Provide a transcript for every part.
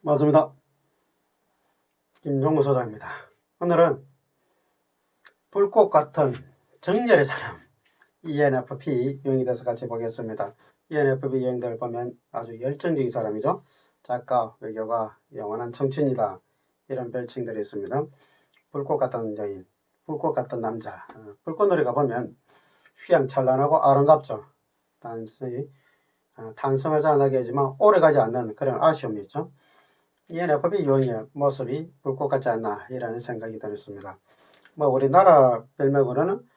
맞습니다. 김종무 소장입니다. 오늘은 불꽃 같은 정열의 사람 ENFP 유형에 대해서 같이 보겠습니다. ENFP 유형들을 보면 아주 열정적인 사람이죠. 작가, 외교가, 영원한 청춘이다, 이런 별칭들이 있습니다. 불꽃 같은 여인, 불꽃 같은 남자. 불꽃놀이 가보면 휘황찬란하고 아름답죠. 단순히 탄성을 자아나게 하지만 오래가지 않는 그런 아쉬움이 있죠. ENFP 유형의 모습이 불꽃 같지 않나, 이라는 생각이 들었습니다. 우리나라 별명으로는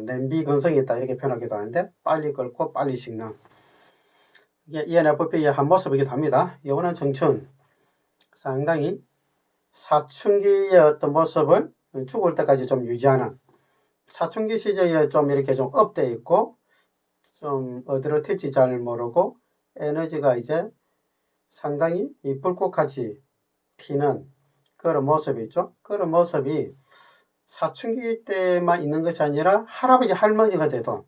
냄비 근성이 있다, 이렇게 표현하기도 하는데, 빨리 끓고 빨리 식는, 이게 ENFP의 한 모습이기도 합니다. 영원한 청춘, 상당히 사춘기의 어떤 모습을 죽을 때까지 좀 유지하는, 사춘기 시절에 좀 이렇게 좀 업돼 있고 좀 어디로 튈지 잘 모르고 에너지가 이제 상당히 이 불꽃같이 피는 그런 모습이 있죠. 그런 모습이 사춘기 때만 있는 것이 아니라 할아버지 할머니가 돼도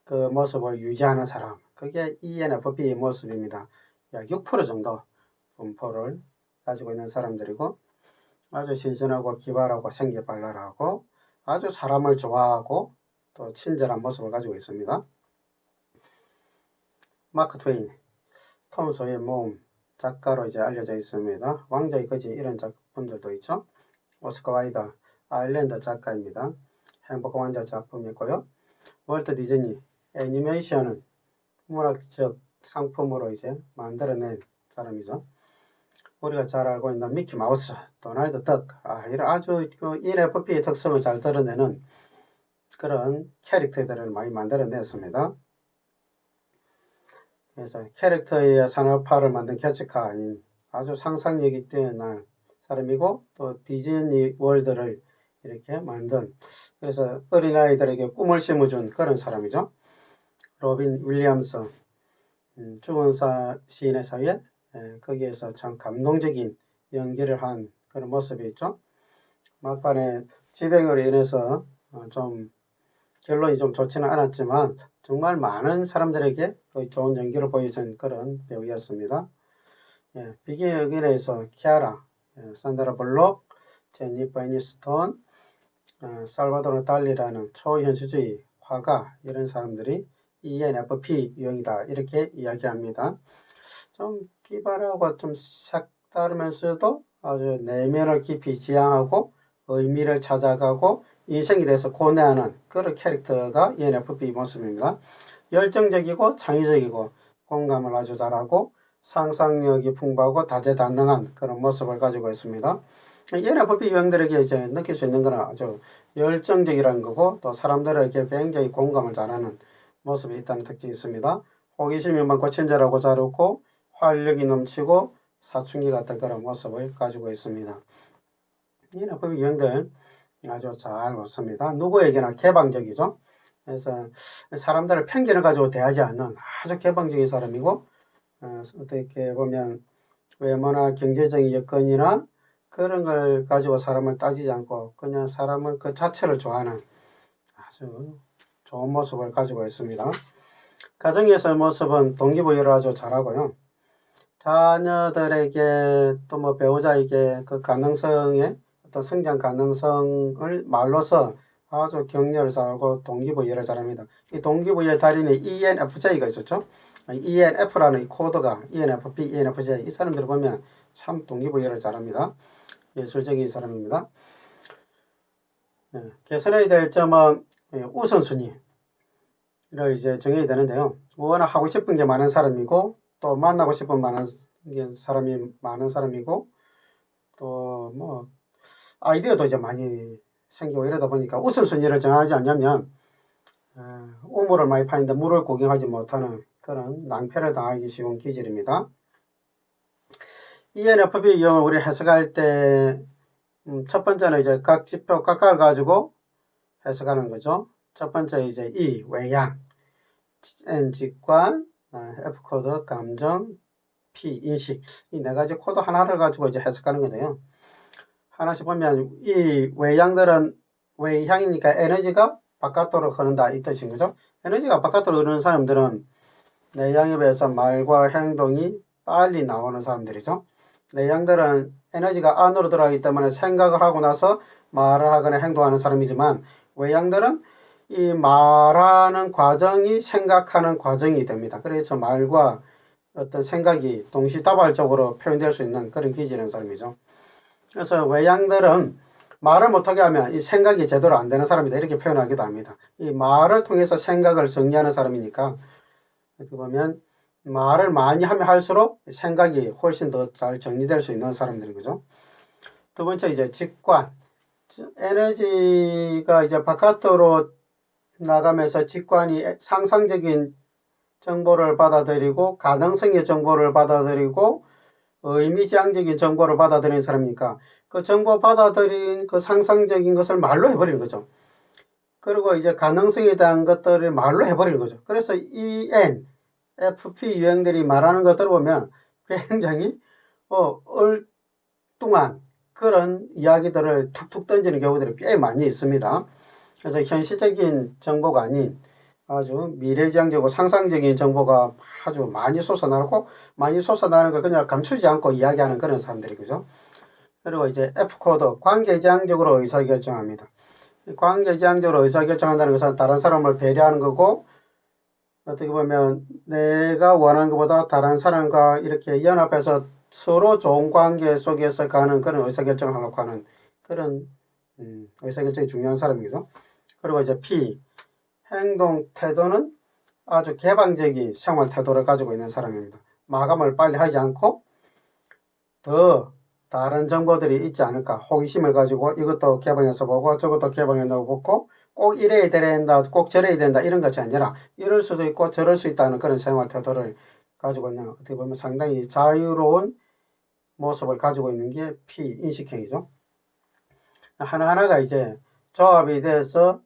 그 모습을 유지하는 사람, 그게 ENFP의 모습입니다. 약 6% 정도 분포를 가지고 있는 사람들이고, 아주 신선하고 기발하고 생기발랄하고 아주 사람을 좋아하고 또 친절한 모습을 가지고 있습니다. 마크 트웨인, 톰 소의 모험 작가로 이제 알려져 있습니다. 왕자의 거지, 이런 작품들도 있죠. 오스카 와일드, 아일랜드 작가입니다. 행복한 왕자 작품이고요. 월트 디즈니 애니메이션은 문학적 상품으로 이제 만들어낸 사람이죠. 우리가 잘 알고 있는 미키 마우스, 도널드 덕, 이런 아주 ENFP의 특성을 잘 드러내는 그런 캐릭터들을 많이 만들어냈습니다. 그래서 캐릭터의 산업화를 만든 개척가인 아주 상상력이 뛰어난 사람이고, 또 디즈니 월드를 이렇게 만든, 그래서 어린아이들에게 꿈을 심어준 그런 사람이죠. 로빈 윌리엄스, 죽은 시인의 사회, 거기에서 참 감동적인 연기를 한 그런 모습이 있죠. 막판에 지병으로 인해서 좀 결론이 좀 좋지는 않았지만 정말 많은 사람들에게 좋은 연기를 보여준 그런 배우였습니다. 비긴 어게인에서 키아라, 산드라 블록, 제니퍼 애니스톤, 살바도르 달리라는 초현실주의 화가, 이런 사람들이 ENFP 유형이다, 이렇게 이야기합니다. 좀 기발하고 좀 색다르면서도 아주 내면을 깊이 지향하고 의미를 찾아가고 인생에 대해서 고뇌하는 그런 캐릭터가 ENFP 모습입니다. 열정적이고 창의적이고 공감을 아주 잘하고 상상력이 풍부하고 다재다능한 그런 모습을 가지고 있습니다. ENFP 유형들에게 이제 느낄 수 있는 것은 아주 열정적이라는 거고, 또 사람들에게 굉장히 공감을 잘하는 모습이 있다는 특징이 있습니다. 호기심이 많고 친절하고 자유롭고 활력이 넘치고 사춘기 같은 그런 모습을 가지고 있습니다. ENFP 유형들 아주 잘 먹습니다. 누구에게나 개방적이죠. 그래서 사람들을 편견을 가지고 대하지 않는 아주 개방적인 사람이고, 어떻게 보면 외모나 경제적인 여건이나 그런 걸 가지고 사람을 따지지 않고 그냥 사람을 그 자체를 좋아하는 아주 좋은 모습을 가지고 있습니다. 가정에서의 모습은 동기부여를 아주 잘하고요. 자녀들에게 또 배우자에게 그 가능성에 어떤 성장 가능성을 말로써 아주 격려를 잘하고 동기부여를 잘합니다. 이 동기부여의 달인에 ENFJ가 있었죠. ENF라는 이 코드가 ENFP, ENFJ, 이 사람들을 보면 참 동기부여를 잘합니다. 예술적인 사람입니다. 개선해야 될 점은 우선순위를 이제 정해야 되는데요. 워낙 하고 싶은 게 많은 사람이고, 또 만나고 싶은 사람이 많은 사람이고, 또 아이디어도 이제 많이 생기고, 이러다 보니까 우선순위를 정하지 않냐면 우물을 많이 파는데 물을 구경하지 못하는 그런 낭패를 당하기 쉬운 기질입니다. ENFP 유형을 우리 해석할 때 첫 번째는 이제 각 지표 각각을 가지고 해석하는 거죠. 첫 번째 이제 E 외향, N 직관, F 코드 감정, P 인식, 이 네 가지 코드 하나를 가지고 이제 해석하는 건데요. 하나씩 보면 이 외향들은 외향이니까 에너지가 바깥으로 흐른다, 이 뜻인 거죠. 에너지가 바깥으로 흐르는 사람들은 내향에 비해서 말과 행동이 빨리 나오는 사람들이죠. 내향들은 에너지가 안으로 들어가기 때문에 생각을 하고 나서 말을 하거나 행동하는 사람이지만, 외향들은 이 말하는 과정이 생각하는 과정이 됩니다. 그래서 말과 어떤 생각이 동시다발적으로 표현될 수 있는 그런 기질인 사람이죠. 그래서 외향들은 말을 못하게 하면 이 생각이 제대로 안 되는 사람이다, 이렇게 표현하기도 합니다. 이 말을 통해서 생각을 정리하는 사람이니까, 이렇게 보면 말을 많이 하면 할수록 생각이 훨씬 더 잘 정리될 수 있는 사람들인 거죠. 두 번째, 이제 직관. 에너지가 이제 바깥으로 나가면서 직관이 상상적인 정보를 받아들이고 가능성의 정보를 받아들이고 의미지향적인 정보를 받아들이는 사람이니까, 그 정보 받아들인 그 상상적인 것을 말로 해버리는 거죠. 그리고 이제 가능성에 대한 것들을 말로 해버리는 거죠. 그래서 EN, FP 유형들이 말하는 것들을 보면 굉장히 엉뚱한 그런 이야기들을 툭툭 던지는 경우들이 꽤 많이 있습니다. 그래서 현실적인 정보가 아닌 아주 미래지향적이고 상상적인 정보가 아주 많이 솟아나고, 많이 솟아나는 걸 그냥 감추지 않고 이야기하는 그런 사람들이, 그죠? 그리고 이제 F코드, 관계지향적으로 의사결정합니다. 관계지향적으로 의사결정한다는 것은 다른 사람을 배려하는 거고, 어떻게 보면 내가 원하는 것보다 다른 사람과 이렇게 연합해서 서로 좋은 관계 속에서 가는 그런 의사결정을 하려고 하는 그런 의사결정이 중요한 사람이죠. 그리고 이제 P, 행동 태도는 아주 개방적인 생활 태도를 가지고 있는 사람입니다. 마감을 빨리 하지 않고 더 다른 정보들이 있지 않을까, 호기심을 가지고 이것도 개방해서 보고 저것도 개방해서 보고 꼭 이래야 된다, 꼭 저래야 된다, 이런 것이 아니라 이럴 수도 있고 저럴 수 있다는 그런 생활 태도를 가지고 있는, 어떻게 보면 상당히 자유로운 모습을 가지고 있는 게 P 인식행위죠. 하나하나가 이제 조합이 돼서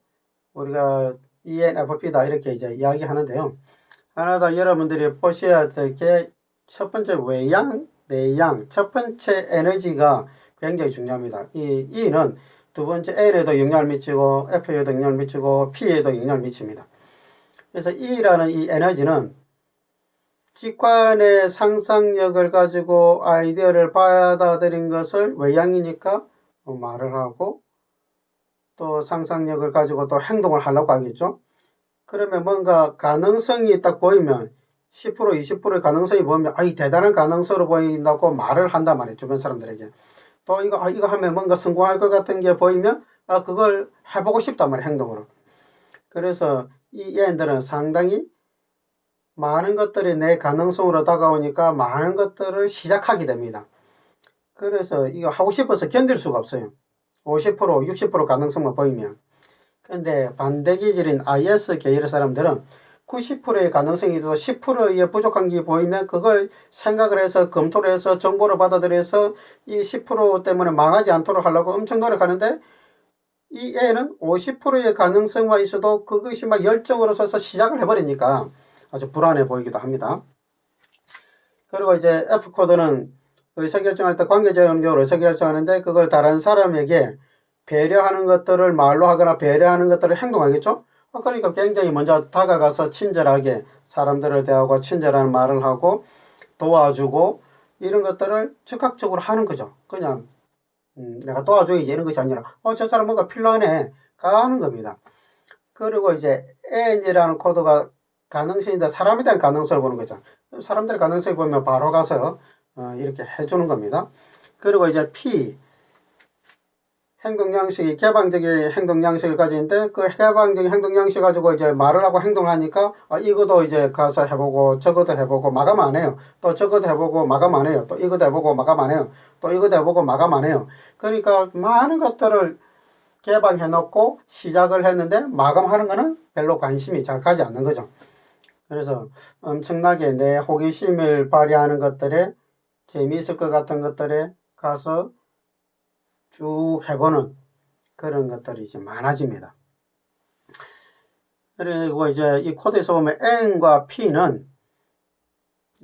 우리가 ENFP다 이렇게 이제 이야기하는데요. 하나 여러분들이 보셔야 될 게, 첫 번째 외양, 내양, 첫 번째 에너지가 굉장히 중요합니다. 이 E는 두 번째 N에도 영향을 미치고 F에도 영향을 미치고 P에도 영향을 미칩니다. 그래서 E라는 이 에너지는 직관의 상상력을 가지고 아이디어를 받아들인 것을 외양이니까 말을 하고, 또 상상력을 가지고 또 행동을 하려고 하겠죠. 그러면 뭔가 가능성이 딱 보이면 10%, 20%의 가능성이 보이면 이 대단한 가능성으로 보인다고 말을 한단 말이에요, 주변 사람들에게. 또 이거 하면 뭔가 성공할 것 같은 게 보이면 그걸 해보고 싶단 말이에요, 행동으로. 그래서 이 애들은 상당히 많은 것들이 내 가능성으로 다가오니까 많은 것들을 시작하게 됩니다. 그래서 이거 하고 싶어서 견딜 수가 없어요. 50%, 60% 가능성만 보이면. 근데 반대 기질인 IS 계열의 사람들은 90%의 가능성이 있어서 10%의 부족한 게 보이면 그걸 생각을 해서 검토를 해서 정보를 받아들여서 이 10% 때문에 망하지 않도록 하려고 엄청 노력하는데, 이 애는 50%의 가능성만 있어도 그것이 막 열정으로 서서 시작을 해버리니까 아주 불안해 보이기도 합니다. 그리고 이제 F코드는 의사결정할 때 관계적으로 의사결정하는데, 그걸 다른 사람에게 배려하는 것들을 말로 하거나 배려하는 것들을 행동하겠죠. 그러니까 굉장히 먼저 다가가서 친절하게 사람들을 대하고 친절한 말을 하고 도와주고 이런 것들을 즉각적으로 하는 거죠. 그냥 내가 도와줘야지 이런 것이 아니라 저 사람 뭔가 필요하네 가는 겁니다. 그리고 이제 N이라는 코드가 가능성인데 사람에 대한 가능성을 보는 거죠. 사람들의 가능성을 보면 바로 가서 이렇게 해주는 겁니다. 그리고 이제 P, 행동양식이 개방적인 행동양식을 가지는데, 그 개방적인 행동양식 가지고 이제 말을 하고 행동을 하니까 이것도 이제 가서 해보고 저것도 해보고 마감 안 해요. 또 저것도 해보고 마감 안 해요. 또 이것도 해보고 마감 안 해요. 또 이것도 해보고 마감 안 해요. 그러니까 많은 것들을 개방해 놓고 시작을 했는데 마감하는 거는 별로 관심이 잘 가지 않는 거죠. 그래서 엄청나게 내 호기심을 발휘하는 것들에, 재미있을 것 같은 것들에 가서 쭉 해보는 그런 것들이 이제 많아집니다. 그리고 이제 이 코드에서 보면 N과 P는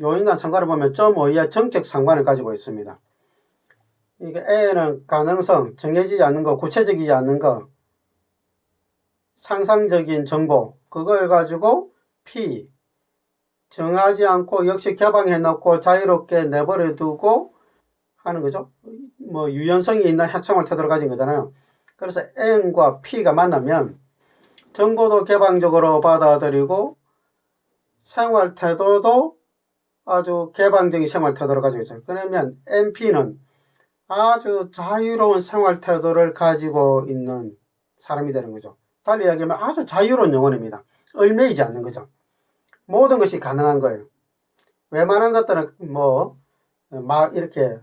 요인간 상관을 보면 점 5의 정책 상관을 가지고 있습니다. 이게 N은 가능성, 정해지지 않는 거, 구체적이지 않는 거, 상상적인 정보, 그걸 가지고 P, 정하지 않고 역시 개방해 놓고 자유롭게 내버려 두고 하는 거죠. 뭐 유연성이 있는 생활 태도를 가진 거잖아요. 그래서 N과 P가 만나면 정보도 개방적으로 받아들이고 생활 태도도 아주 개방적인 생활 태도를 가지고 있어요. 그러면 NP는 아주 자유로운 생활 태도를 가지고 있는 사람이 되는 거죠. 달리 이야기하면 아주 자유로운 영혼입니다. 얽매이지 않는 거죠. 모든 것이 가능한 거예요. 웬만한 것들은 막 이렇게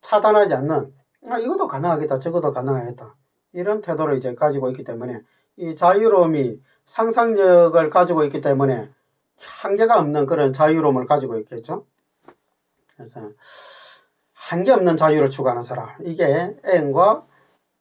차단하지 않는, 이것도 가능하겠다, 저것도 가능하겠다, 이런 태도를 이제 가지고 있기 때문에 이 자유로움이 상상력을 가지고 있기 때문에 한계가 없는 그런 자유로움을 가지고 있겠죠. 그래서 한계 없는 자유를 추구하는 사람, 이게 N과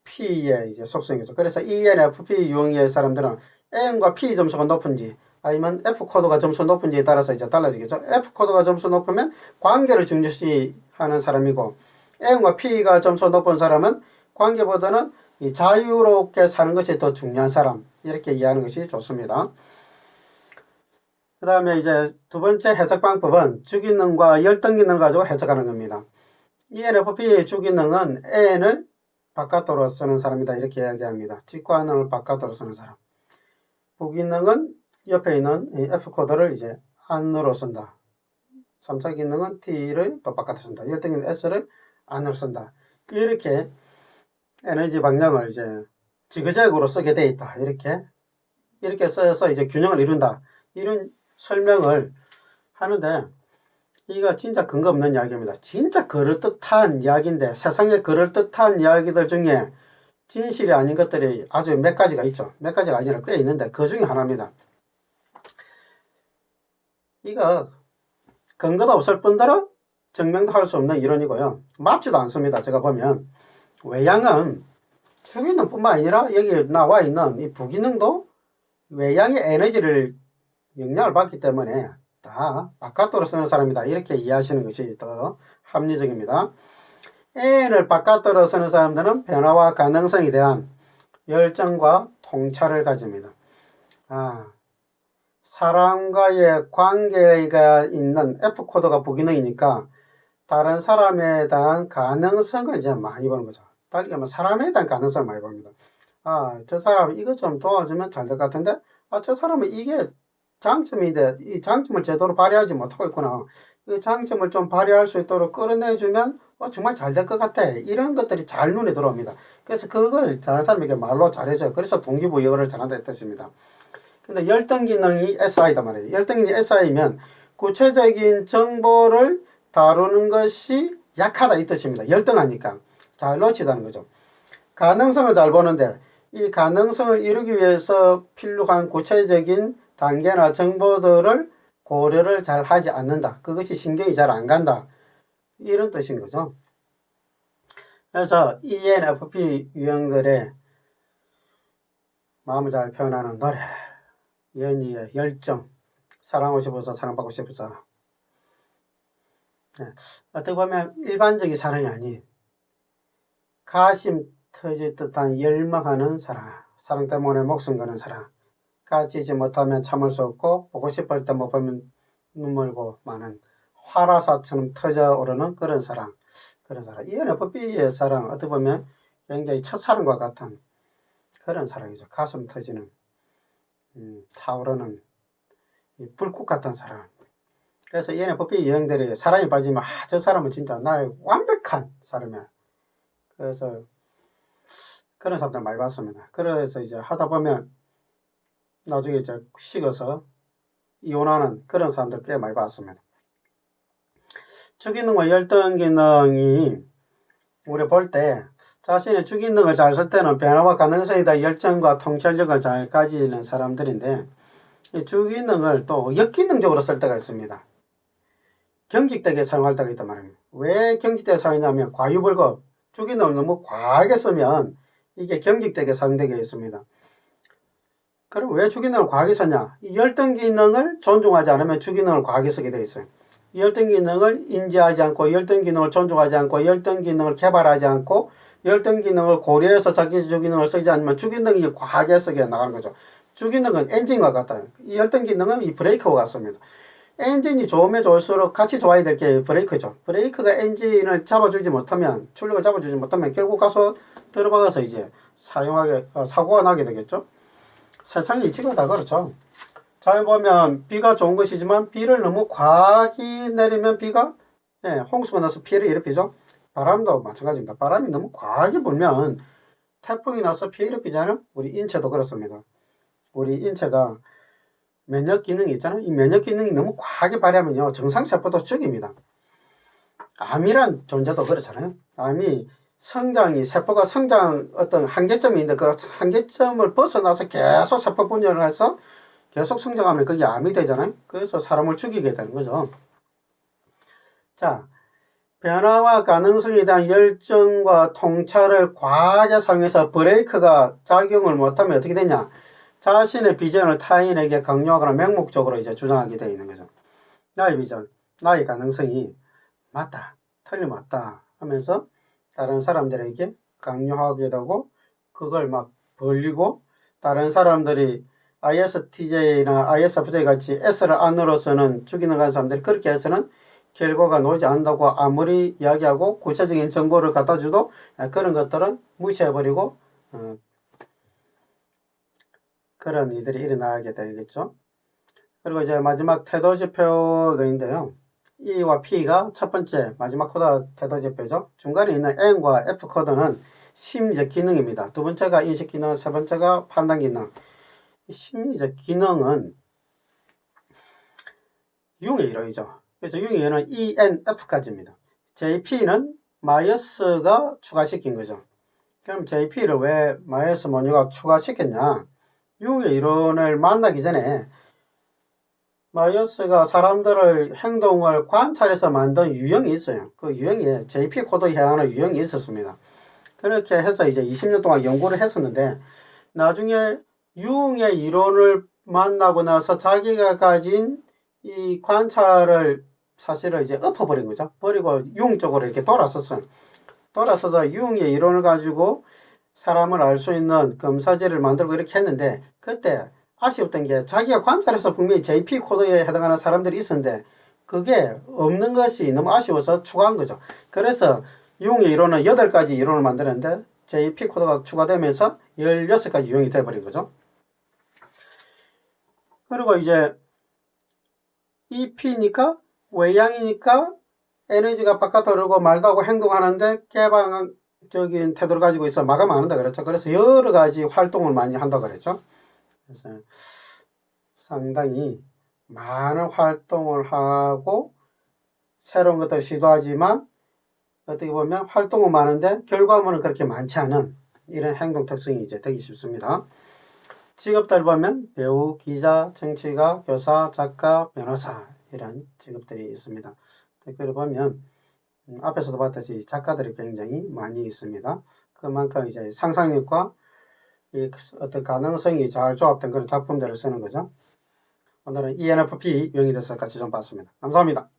P의 이제 속성이죠. 그래서 ENFP 유형의 사람들은 N과 P 점수가 높은지 아니면 F 코드가 점수 높은지에 따라서 이제 달라지겠죠. F 코드가 점수 높으면 관계를 중요시하는 사람이고, N과 P가 점수 높은 사람은 관계보다는 이 자유롭게 사는 것이 더 중요한 사람, 이렇게 이해하는 것이 좋습니다. 그 다음에 이제 두 번째 해석 방법은 주기능과 열등기능을 가지고 해석하는 겁니다. ENFP의 주기능은 N을 바깥으로 쓰는 사람이다, 이렇게 이야기합니다. 직관을 바깥으로 쓰는 사람. 부기능은 옆에 있는 F 코드를 이제 안으로 쓴다. 3차 기능은 T를 또 바깥으로 쓴다. 열등기능 S를 안으로 쓴다. 이렇게 에너지 방향을 이제 지그재그로 쓰게 돼 있다. 이렇게 써서 이제 균형을 이룬다. 이런 설명을 하는데, 이거 진짜 근거 없는 이야기입니다. 진짜 그럴듯한 이야기인데, 세상에 그럴듯한 이야기들 중에 진실이 아닌 것들이 아주 몇 가지가 있죠. 몇 가지가 아니라 꽤 있는데 그 중에 하나입니다. 이거 근거도 없을 뿐더러 증명도 할 수 없는 이론이고요. 맞지도 않습니다. 제가 보면 외양은 주기능 뿐만 아니라 여기 나와 있는 이 부기능도 외양의 에너지를 영향을 받기 때문에 다 바깥으로 쓰는 사람이다, 이렇게 이해하시는 것이 더 합리적입니다. N을 바깥으로 쓰는 사람들은 변화와 가능성에 대한 열정과 통찰을 가집니다. 사람과의 관계가 있는 F코드가 부기능이니까 다른 사람에 대한 가능성을 이제 많이 보는 거죠. 다르게 하면 사람에 대한 가능성을 많이 봅니다. 저 사람 이거 좀 도와주면 잘 될 것 같은데, 저 사람은 이게 장점인데 이 장점을 제대로 발휘하지 못하고 있구나. 이 장점을 좀 발휘할 수 있도록 끌어내주면 정말 잘 될 것 같아. 이런 것들이 잘 눈에 들어옵니다. 그래서 그걸 다른 사람에게 말로 잘해줘요. 그래서 동기부여를 잘한다 뜻입니다. 근데 열등기능이 SI다 말이에요. 열등기능이 SI면 구체적인 정보를 다루는 것이 약하다, 이 뜻입니다. 열등하니까 잘 놓치다는 거죠. 가능성을 잘 보는데 이 가능성을 이루기 위해서 필요한 구체적인 단계나 정보들을 고려를 잘 하지 않는다. 그것이 신경이 잘 안 간다, 이런 뜻인 거죠. 그래서 ENFP 유형들의 마음을 잘 표현하는 노래, 연희의 열정, 사랑하고 싶어서 사랑받고 싶어서, 어떻게 보면 일반적인 사랑이 아닌 가심 터질 듯한 열망하는 사랑 때문에 목숨 거는 사랑, 가지지 못하면 참을 수 없고 보고 싶을 때 못 보면 눈물고 많은 화라사처럼 터져오르는 그런 사랑. ENFP의 사랑, 어떻게 보면 굉장히 첫사랑과 같은 그런 사랑이죠. 가슴 터지는 타오르는 불꽃 같은 사랑. 그래서 ENFP 유형들이 사랑에 빠지면 저 사람은 진짜 나의 완벽한 사람이야. 그래서 그런 사람들 많이 봤습니다. 그래서 이제 하다 보면 나중에 이제 식어서 이혼하는 그런 사람들 꽤 많이 봤습니다. 주기능과 열등기능이 우리 볼 때 자신의 주기능을 잘 쓸 때는 변화와 가능성에 대한 열정과 통찰력을 잘 가지는 사람들인데, 이 주기능을 또 역기능적으로 쓸 때가 있습니다. 경직되게 사용할 때가 있단 말입니다. 왜 경직되게 사용하냐면 과유불급, 주기능을 너무 과하게 쓰면 이게 경직되게 사용되게 있습니다. 그럼 왜 주기능을 과하게 쓰냐? 이 열등기능을 존중하지 않으면 주기능을 과하게 쓰게 되어 있어요. 열등기능을 인지하지 않고, 열등기능을 존중하지 않고, 열등기능을 개발하지 않고, 열등기능을 고려해서 자기 주기능을 쓰지 않으면 주기능이 과하게 쓰게 나가는 거죠. 주기능은 엔진과 같아요. 이 열등기능은 이 브레이크와 같습니다. 엔진이 좋으면 좋을수록 같이 좋아야 될 게 브레이크죠. 브레이크가 엔진을 잡아주지 못하면, 출력을 잡아주지 못하면 결국 가서 들어박아서 이제 사고가 나게 되겠죠. 세상의 이치가 다 그렇죠. 잘 보면 비가 좋은 것이지만 비를 너무 과하게 내리면 비가 홍수가 나서 피해를 일으키죠. 바람도 마찬가지입니다. 바람이 너무 과하게 불면 태풍이 나서 피해 일으키잖아요. 우리 인체도 그렇습니다. 우리 인체가 면역 기능이 있잖아요. 이 면역 기능이 너무 과하게 발휘하면요, 정상세포도 죽입니다. 암이란 존재도 그렇잖아요. 암이 세포가 성장 어떤 한계점이 있는데 그 한계점을 벗어나서 계속 세포 분열을 해서 계속 성장하면 그게 암이 되잖아요. 그래서 사람을 죽이게 되는 거죠. 자, 변화와 가능성에 대한 열정과 통찰을 과하게 사용해서 브레이크가 작용을 못하면 어떻게 되냐? 자신의 비전을 타인에게 강요하거나 맹목적으로 이제 주장하게 되어 있는 거죠. 나의 비전, 나의 가능성이 맞다, 틀림없다 하면서 다른 사람들에게 강요하게 되고 그걸 막 벌리고 다른 사람들이 ISTJ나 ISFJ 같이 S를 안으로서는 죽이는 간 사람들이 그렇게 해서는 결과가 나오지 않는다고 아무리 이야기하고 구체적인 정보를 갖다 줘도 그런 것들은 무시해버리고 그런 일들이 일어나게 되겠죠. 그리고 이제 마지막 태도지표가 있는데요. E와 P가 첫 번째 마지막 코드가 태도지표죠. 중간에 있는 N과 F 코드는 심리적 기능입니다. 두 번째가 인식 기능, 세 번째가 판단 기능. 심리적 기능은 융의 이론이죠. 그래서 융의 이론은 ENF까지입니다. JP는 마이어스가 추가시킨 거죠. 그럼 JP를 왜 마이어스 모녀가 추가시켰냐? 융의 이론을 만나기 전에 마이어스가 사람들을 행동을 관찰해서 만든 유형이 있어요. 그 유형이 JP 코드에 해당하는 유형이 있었습니다. 그렇게 해서 이제 20년 동안 연구를 했었는데 나중에 융의 이론을 만나고 나서 자기가 가진 이 관찰을 사실은 이제 엎어버린 거죠. 버리고 융 쪽으로 이렇게 돌아서서 융의 이론을 가지고 사람을 알 수 있는 검사지를 만들고 이렇게 했는데 그때 아쉬웠던 게 자기가 관찰해서 분명히 JP 코드에 해당하는 사람들이 있었는데 그게 없는 것이 너무 아쉬워서 추가한 거죠. 그래서 융의 이론은 8가지 이론을 만들었는데 JP 코드가 추가되면서 16가지 유형이 되어버린 거죠. 그리고 이제 EP니까 외향이니까 에너지가 바깥으로 흐르고 말도 하고 행동하는데 개방적인 태도를 가지고 있어 마감 안 한다 그랬죠. 그래서 여러 가지 활동을 많이 한다 그랬죠. 그래서 상당히 많은 활동을 하고 새로운 것들을 시도하지만 어떻게 보면 활동은 많은데 결과물은 그렇게 많지 않은 이런 행동 특성이 이제 되기 쉽습니다. 직업들 보면 배우, 기자, 정치가, 교사, 작가, 변호사 이런 직업들이 있습니다. 특별히 보면 앞에서도 봤듯이 작가들이 굉장히 많이 있습니다. 그만큼 이제 상상력과 이 어떤 가능성이 잘 조합된 그런 작품들을 쓰는 거죠. 오늘은 ENFP 유형에 대해서 같이 좀 봤습니다. 감사합니다.